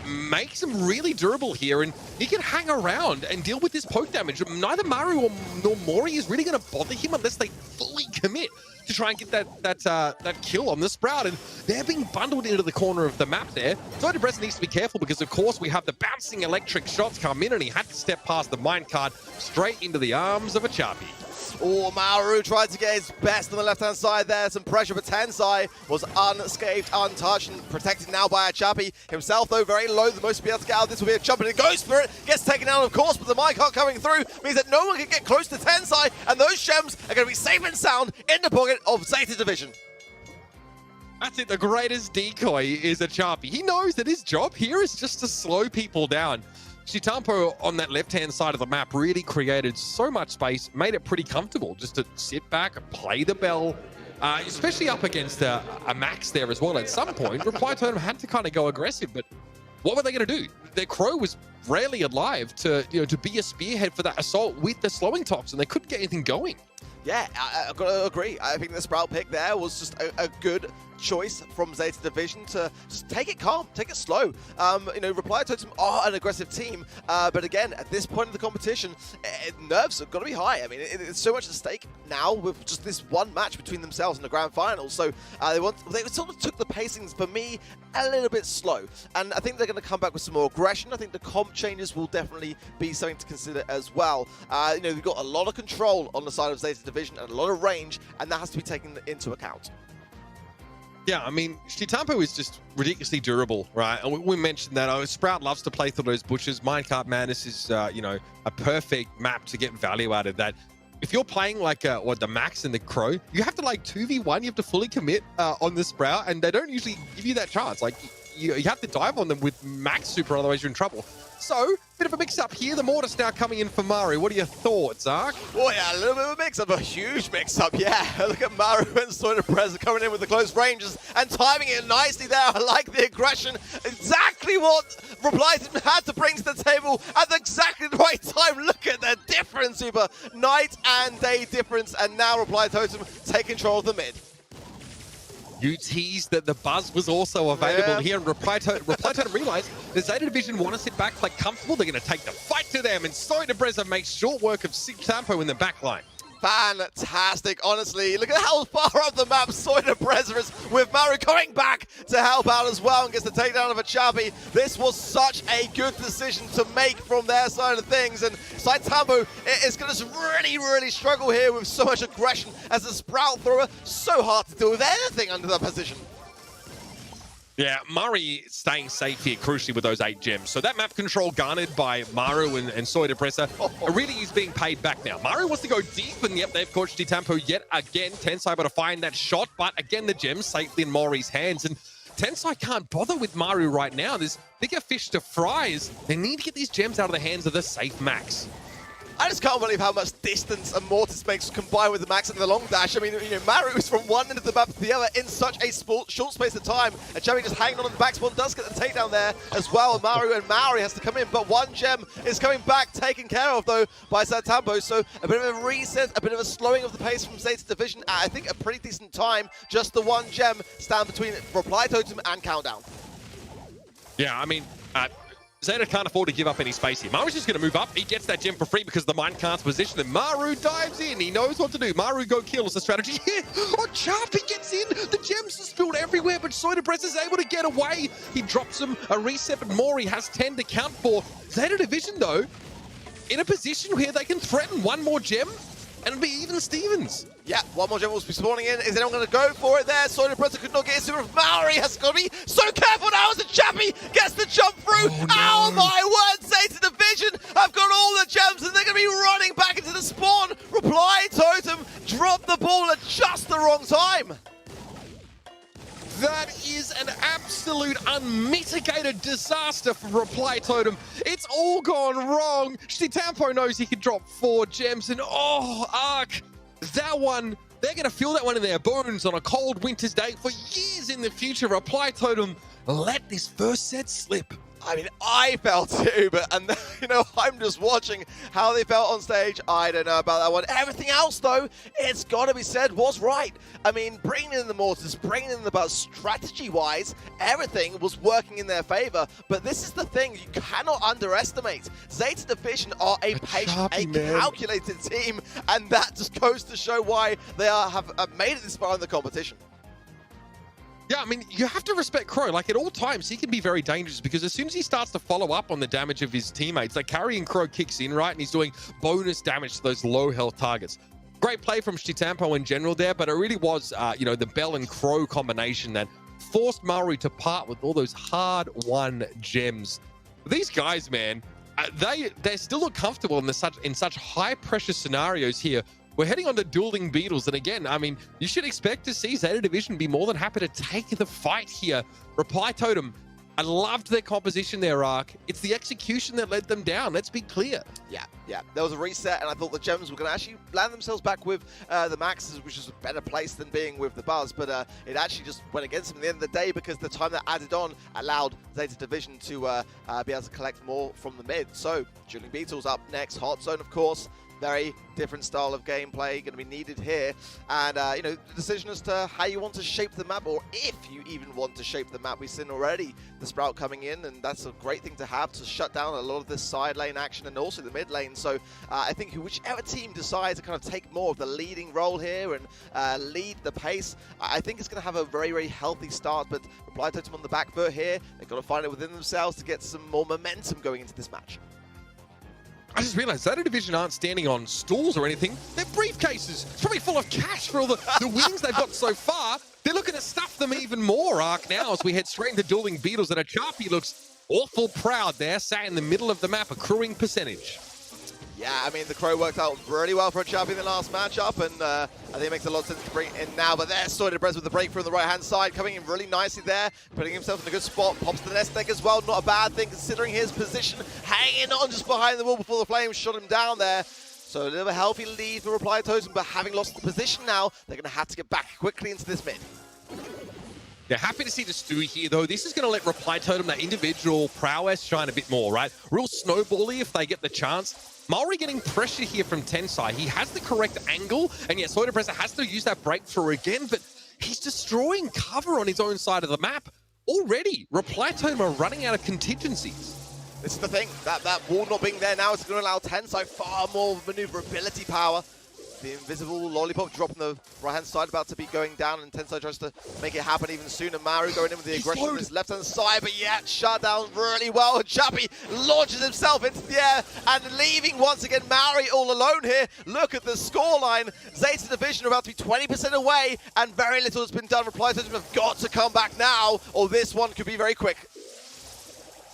Makes him really durable here, and he can hang around and deal with this poke damage. Neither Maru nor Mori is really going to bother him unless they fully commit to try and get that kill on the Sprout, and they're being bundled into the corner of the map there. So Debreza needs to be careful because, of course, we have the bouncing electric shots come in, and he had to step past the minecart straight into the arms of a Chappie. Oh, Maru tried to get his best on the left-hand side there. Some pressure, but Tensai was unscathed, untouched, and protected now by a Chappie. Himself, though, very low. The most to be able to get out of this will be a jump, and he goes for it. Gets taken out, of course, but the minecart coming through means that no one can get close to Tensai, and those gems are going to be safe and sound in the pocket of Zeta Division. That's it. The greatest decoy is a Chappie. He knows that his job here is just to slow people down. Shitampo on that left-hand side of the map really created so much space, made it pretty comfortable just to sit back, play the bell, especially up against a Max there as well. At some point, Reply Totem had to kind of go aggressive, but what were they going to do? Their Crow was rarely alive to be a spearhead for that assault with the slowing tops, and they couldn't get anything going. Yeah, I've got to agree. I think the Sprout pick there was just a good choice from Zeta Division to just take it calm, take it slow. Reply Totem are an aggressive team, but again, at this point of the competition, nerves have got to be high. I mean, it's so much at stake now with just this one match between themselves in the grand final. So they sort of took the pacings, for me, a little bit slow. And I think they're going to come back with some more aggression. I think the comp changes will definitely be something to consider as well. We've got a lot of control on the side of Zeta Division and a lot of range, and that has to be taken into account. Yeah, I mean, Shitampo is just ridiculously durable, right? And we mentioned that. Sprout loves to play through those bushes. Minecart Madness is, a perfect map to get value out of that. If you're playing like the Max and the Crow, you have to 2v1. You have to fully commit on the Sprout, and they don't usually give you that chance. Like, you have to dive on them with Max Super, otherwise you're in trouble. So, bit of a mix-up here. The Mortis now coming in for Maru. What are your thoughts, Ark? Oh yeah, a little bit of a mix-up, a huge mix-up, yeah. Look at Maru and Debreza coming in with the close ranges and timing it nicely there. I like the aggression. Exactly what Reply Totem had to bring to the table at exactly the right time. Look at the difference, Uber. Night and day difference, and now Reply Totem take control of the mid. You teased that the buzz was also available here, and Reply Totem realized the Zeta Division want to sit back, play comfortable. They're going to take the fight to them, and Debreza makes short work of Shitampo in the back line. Fantastic, honestly. Look at how far up the map Debreza is, with Maru coming back to help out as well and gets the takedown of a Chappie. This was such a good decision to make from their side of things, and Shitampo is going to really, really struggle here with so much aggression as a Sprout thrower. So hard to deal with anything under that position. Yeah, Murray staying safe here crucially with those 8 gems. So that map control garnered by Maru and Debreza really is being paid back now. Maru wants to go deep, and yep, they've caught Shitampo yet again. Tensai able to find that shot, but again, the gems safely in Mori's hands. And Tensai can't bother with Maru right now. There's bigger fish to fry. They need to get these gems out of the hands of the safe Max. I just can't believe how much distance a Mortis makes combined with the Max and the long dash. I mean, Maru is from one end of the map to the other in such a short space of time. And Chappie just hanging on the back spawn, does get the takedown there as well. Maru has to come in, but one gem is coming back, taken care of though by Shitampo. So a bit of a reset, a bit of a slowing of the pace from Zeta Division at, I think, a pretty decent time. Just the one gem stand between Reply Totem and Countdown. Yeah, I mean, Zeta can't afford to give up any space here. Maru's just going to move up. He gets that gem for free because the minecart's position, and Maru dives in. He knows what to do. Maru go kill is the strategy here. Oh, Chappie gets in. The gems are spilled everywhere, but Debreza is able to get away. He drops him a reset, but Mori has 10 to count for. Zeta Division, though, in a position where they can threaten one more gem, and it'll be even Stevens. Yeah, one more gem will be spawning in. Is anyone going to go for it there? Debreza could not get his super. Maori has got to be so careful now as the Chappie gets the jump through. Oh, no. Oh my word, Zeta Division have got all the gems and they're going to be running back into the spawn. Reply Totem dropped the ball at just the wrong time. That is an absolute unmitigated disaster for Reply Totem. It's all gone wrong. Shitampo knows he can drop 4 gems, and oh, Ark, that one, they're going to feel that one in their bones on a cold winter's day for years in the future. Reply Totem let this first set slip. I mean, I felt too, but you know, I'm just watching how they felt on stage. I don't know about that one. Everything else, though, it's got to be said, was right. I mean, bringing in the mortars, bringing in the buzz, strategy-wise, everything was working in their favor. But this is the thing you cannot underestimate. Zeta Division are a patient, a calculated team, and that just goes to show why they have made it this far in the competition. Yeah, I mean, you have to respect Crow. Like, at all times, he can be very dangerous because as soon as he starts to follow up on the damage of his teammates, like carrying Crow kicks in, right? And he's doing bonus damage to those low health targets. Great play from Didnt in general there, but it really was, you know, the Bell and Crow combination that forced Maori to part with all those hard-won gems. These guys, man, they still look comfortable in such high-pressure scenarios here. We're heading on to Dueling Beetles, and again, I mean, you should expect to see Zeta Division be more than happy to take the fight here. Reply Totem, I loved their composition there, Ark. It's the execution that led them down, let's be clear. Yeah. There was a reset, and I thought the gems were going to actually land themselves back with the maxes, which is a better place than being with the buzz, but it actually just went against them at the end of the day because the time that added on allowed Zeta Division to be able to collect more from the mid. So, Dueling Beetles up next, Hot Zone, of course. Very different style of gameplay going to be needed here, and you know, the decision as to how you want to shape the map, or if you even want to shape the map. We've seen already the Sprout coming in, and that's a great thing to have to shut down a lot of this side lane action and also the mid lane. So I think whichever team decides to kind of take more of the leading role here and lead the pace, I think it's going to have a very, very healthy start. But Reply Totem on the back foot here, they've got to find it within themselves to get some more momentum going into this match. I just realized Zeta Division aren't standing on stools or anything. They're briefcases. It's probably full of cash for all the wins they've got so far. They're looking to stuff them even more, Ark, now as we head straight into Dueling Beetles. And Achapi looks awful proud there, sat in the middle of the map, accruing percentage. Yeah, I mean, the Crow worked out really well for Achapi in the last matchup, and I think it makes a lot of sense to bring it in now. But there's Soy Debrez with the breakthrough on the right-hand side, coming in really nicely there, putting himself in a good spot, pops the nest egg as well. Not a bad thing considering his position, hanging on just behind the wall before the flames shot him down there. So a little bit of a healthy lead for Reply Totem, but having lost the position now, they're going to have to get back quickly into this mid. Yeah, happy to see the Stewie here, though. This is going to let Reply Totem, that individual prowess, shine a bit more, right? Real snowbally if they get the chance. Maori getting pressure here from Tensai. He has the correct angle, and yet Soy Debrez has to use that breakthrough again, but he's destroying cover on his own side of the map. Already, Reply Totem are running out of contingencies. This is the thing, that wall not being there now is going to allow Tensai far more maneuverability power. The invisible lollipop drop on the right-hand side about to be going down, and Tensai tries to make it happen even sooner. Maru going in with the aggression on his left-hand side, but yeah, shut down really well. Chappie launches himself into the air and leaving once again Maori all alone here. Look at the scoreline. Zeta Division are about to be 20% away, and very little has been done. Reply Totem have got to come back now, or this one could be very quick.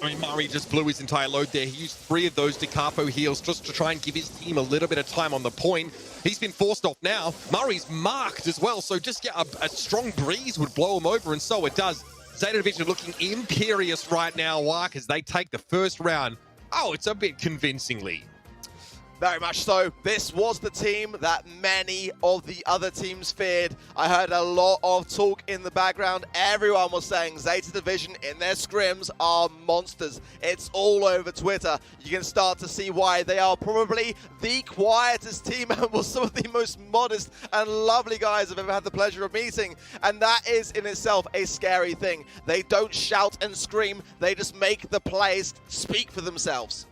I mean, Murray just blew his entire load there. He used 3 of those DeCapo heals just to try and give his team a little bit of time on the point. He's been forced off now. Murray's marked as well, so just a strong breeze would blow him over, and so it does. Zeta Division looking imperious right now, Wark, as they take the first round. Oh, it's a bit convincingly. Very much so. This was the team that many of the other teams feared. I heard a lot of talk in the background. Everyone was saying Zeta Division in their scrims are monsters. It's all over Twitter. You can start to see why. They are probably the quietest team and was some of the most modest and lovely guys I've ever had the pleasure of meeting. And that is in itself a scary thing. They don't shout and scream. They just make the plays speak for themselves.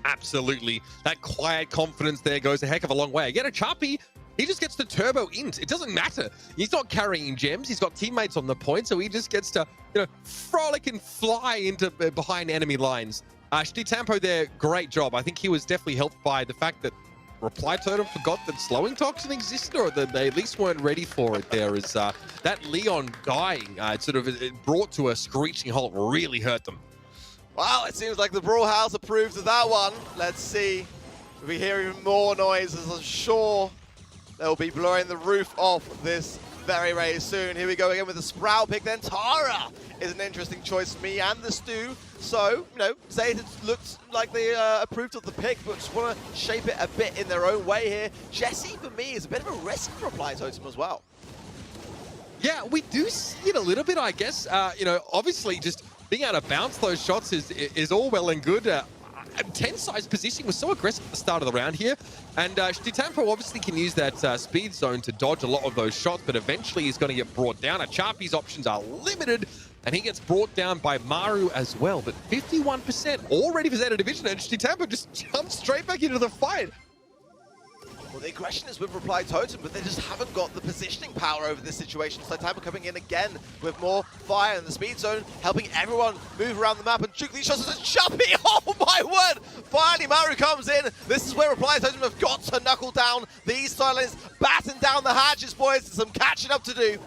Absolutely. That quiet confidence there goes a heck of a long way. Again, Achapi, he just gets to turbo int. It doesn't matter. He's not carrying gems. He's got teammates on the point, so he just gets to, frolic and fly into behind enemy lines. Didnt there, great job. I think he was definitely helped by the fact that Reply Totem forgot that slowing toxin existed, or that they at least weren't ready for it there. As that Leon dying, it brought to a screeching halt, really hurt them. Well, it seems like the Brawlhouse approved of that one. Let's see if we hear even more noises. I'm sure they'll be blowing the roof off this very, very soon. Here we go again with the Sprout pick. Then Tara is an interesting choice for me and the Stu. So, Zeta looked like they approved of the pick, but just want to shape it a bit in their own way here. Jesse, for me, is a bit of a risk for Reply Totem as well. Yeah, we do see it a little bit, I guess. Obviously just being able to bounce those shots is all well and good. Tensai's positioning was so aggressive at the start of the round here, and Didnt obviously can use that speed zone to dodge a lot of those shots, but eventually he's going to get brought down. Achapi's options are limited, and he gets brought down by Maru as well, but 51% already for Zeta Division, and Didnt just jumps straight back into the fight. Well, the aggression is with Reply Totem, but they just haven't got the positioning power over this situation. So Tampa coming in again with more fire in the speed zone, helping everyone move around the map and juke these shots as a Chuppy. Oh my word! Finally, Maru comes in. This is where Reply Totem have got to knuckle down these silence, batten down the hatches, boys. Some catching up to do.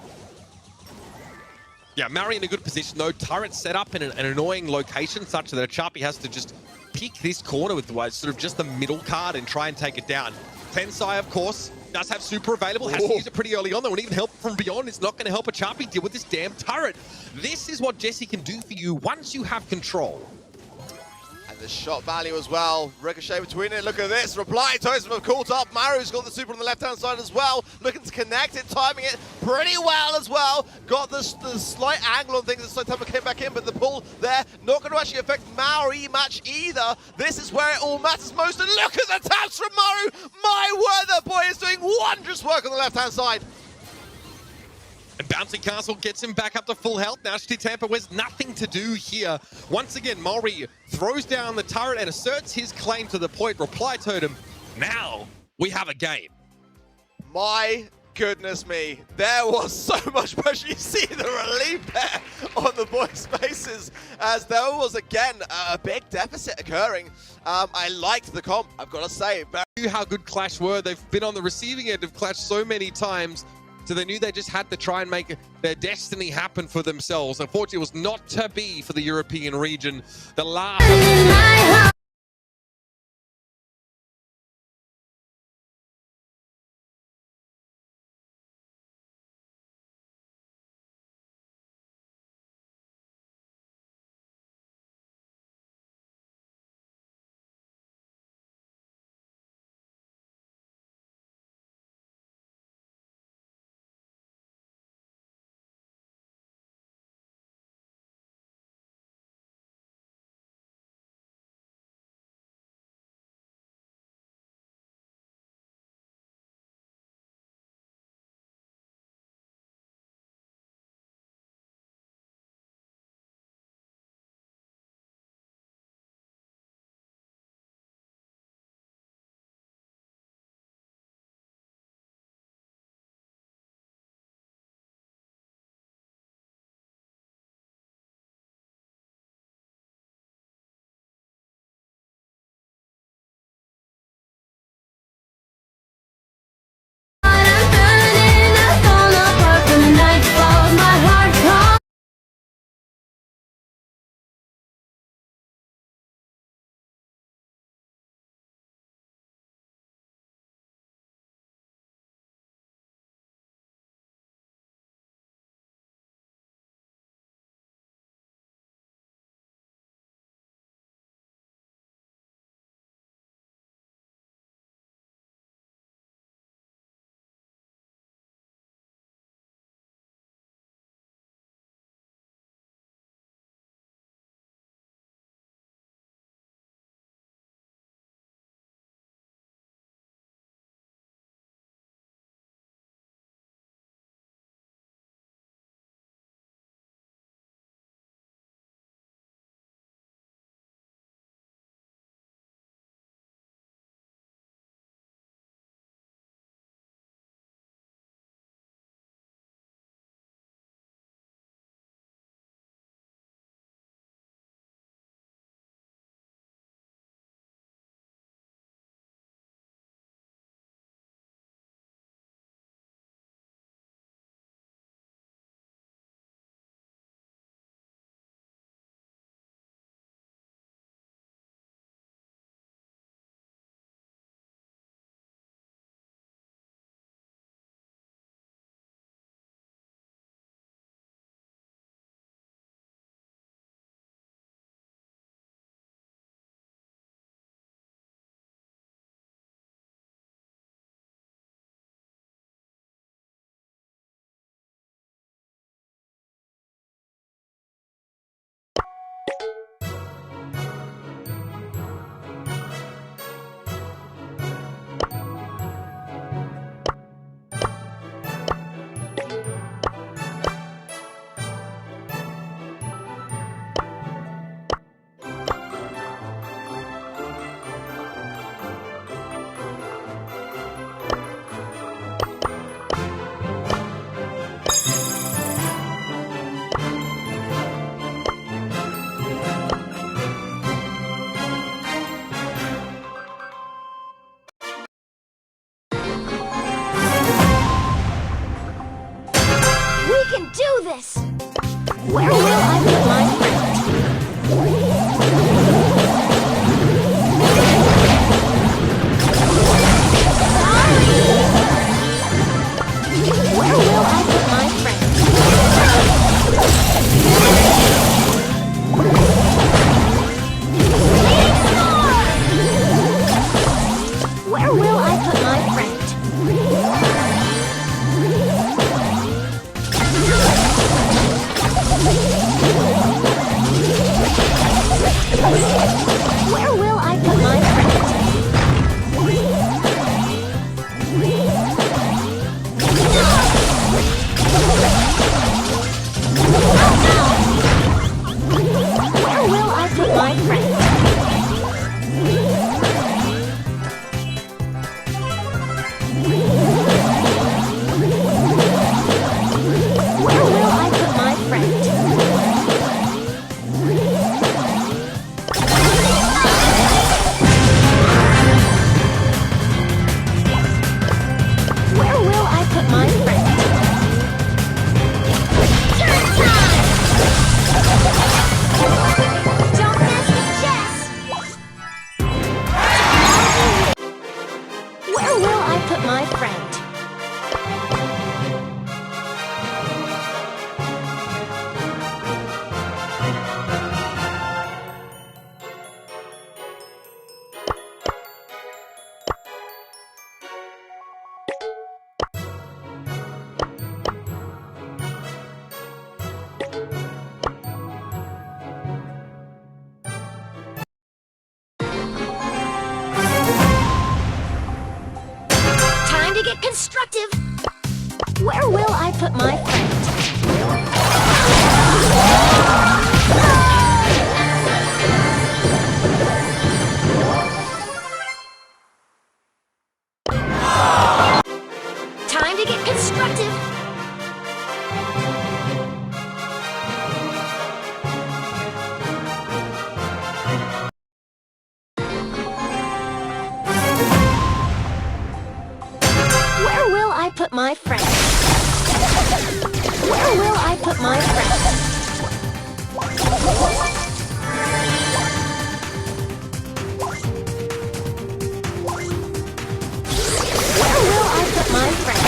Yeah, Maru in a good position though. Turret set up in an annoying location such that Achapi has to just pick this corner with sort of just the middle card and try and take it down. Tensai, of course, does have super available, has to use it pretty early on. They won't even help from beyond. It's not going to help Achapi deal with this damn turret. This is what Jesse can do for you once you have control. And the shot value as well. Ricochet between it. Look at this. Reply Totem have caught up. Maru's got the super on the left-hand side as well. Looking to connect it, timing it pretty well as well. Got the slight angle on things as Tampa came back in, but the pull there not going to actually affect Maru much either. This is where it all matters most. And look at the taps from Maru. My word, that boy is doing wondrous work on the left-hand side. And Bouncing Castle gets him back up to full health. Now Didnt has nothing to do here. Once again, Mori throws down the turret and asserts his claim to the point. Reply Totem. Now we have a game. My goodness me. There was so much pressure. You see the relief there on the boys' faces as there was, again, a big deficit occurring. I liked the comp, I've got to say. How good Clash were. They've been on the receiving end of Clash so many times. So they knew they just had to try and make their destiny happen for themselves. Unfortunately, it was not to be for the European region. The last... this. Where will I put my friend? Where will I put my friend? Where will I put my friend? Where will I put my friend? Where will I put my friend? Where will I put my friend? Where will I put my friend? Turn time! Don't mess with Jess! Where will I put my friend? Time to get constructive! Where will I put my friend? Time to get constructive! Where will I put my friend? Where will I put my friend? Where will I put my friend?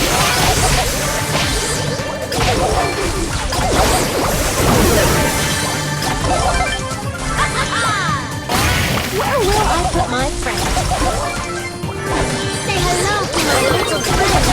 Where will I put my friend? Say hello to my little friend.